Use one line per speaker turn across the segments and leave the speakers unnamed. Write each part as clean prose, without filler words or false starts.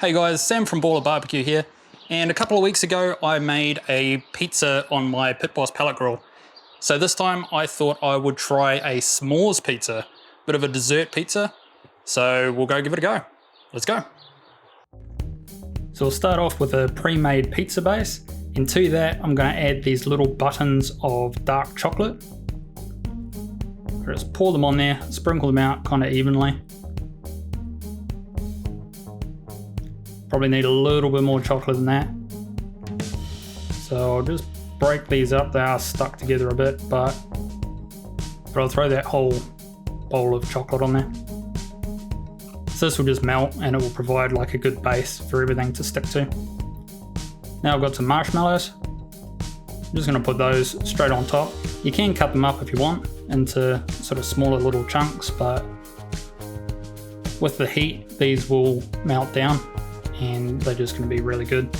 Hey guys, Sam from BBQ here, and a couple of weeks ago I made a pizza on my Pit Boss pellet grill. So this time I thought I would try a s'mores pizza, bit of a dessert pizza, so we'll go give it a go. Let's go. So we'll start off with a pre-made pizza base, and to that I'm going to add these little buttons of dark chocolate. Just pour them on there, sprinkle them out kind of evenly. Probably need a little bit more chocolate than that. So I'll just break these up. They are stuck together a bit, but I'll throw that whole bowl of chocolate on there. So this will just melt and it will provide like a good base for everything to stick to. Now I've got some marshmallows. I'm just going to put those straight on top. You can cut them up if you want into sort of smaller little chunks, but with the heat these will melt down and they're just going to be really good.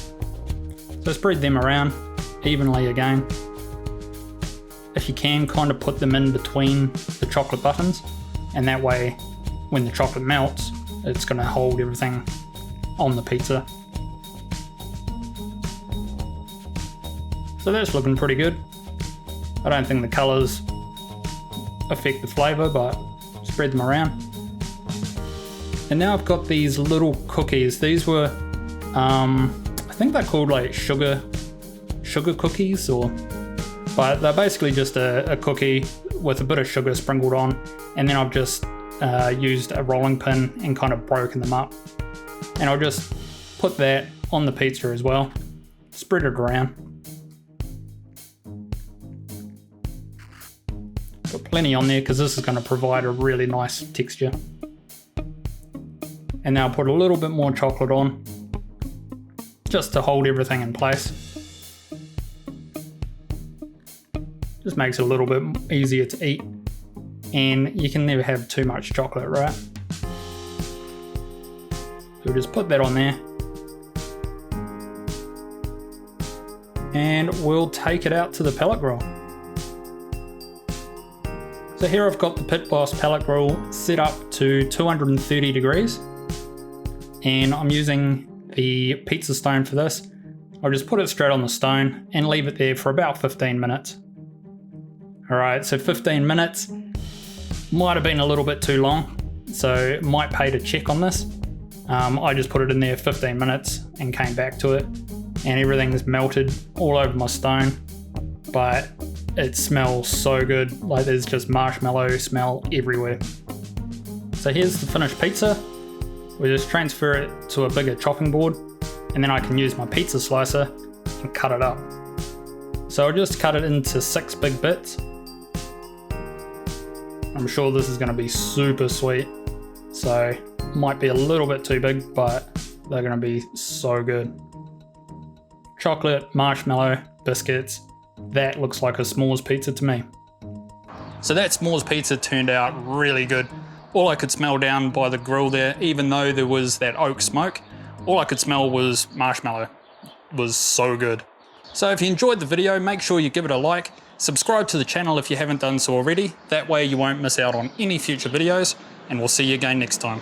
So spread them around evenly again. If you can, kind of put them in between the chocolate buttons, and that way when the chocolate melts it's going to hold everything on the pizza. So that's looking pretty good. I don't think the colours affect the flavour, but spread them around. And now I've got these little cookies. These were, I think they're called like sugar cookies, but they're basically just a cookie with a bit of sugar sprinkled on. And then I've just used a rolling pin and kind of broken them up. And I'll just put that on the pizza as well. Spread it around. Put plenty on there because this is going to provide a really nice texture. And now I'll put a little bit more chocolate on, just to hold everything in place. Just makes it a little bit easier to eat. And you can never have too much chocolate, right? So we'll just put that on there. And we'll take it out to the pellet grill. So here I've got the Pit Boss pellet grill set up to 230 degrees. And I'm using the pizza stone for this. I'll just put it straight on the stone and leave it there for about 15 minutes. Alright, so 15 minutes might have been a little bit too long, so it might pay to check on this. I just put it in there 15 minutes and came back to it, and everything's melted all over my stone, but it smells so good. Like there's just marshmallow smell everywhere. So here's the finished pizza. We just transfer it to a bigger chopping board, and then I can use my pizza slicer and cut it up. So I'll just cut it into 6 big bits. I'm sure this is going to be super sweet, so might be a little bit too big, but they're going to be so good. Chocolate, marshmallow, biscuits. That looks like a s'mores pizza to me. So that s'mores pizza turned out really good. All I could smell down by the grill there, even though there was that oak smoke, all I could smell was marshmallow. It was so good. So if you enjoyed the video, make sure you give it a like, subscribe to the channel if you haven't done so already, that way you won't miss out on any future videos, and we'll see you again next time.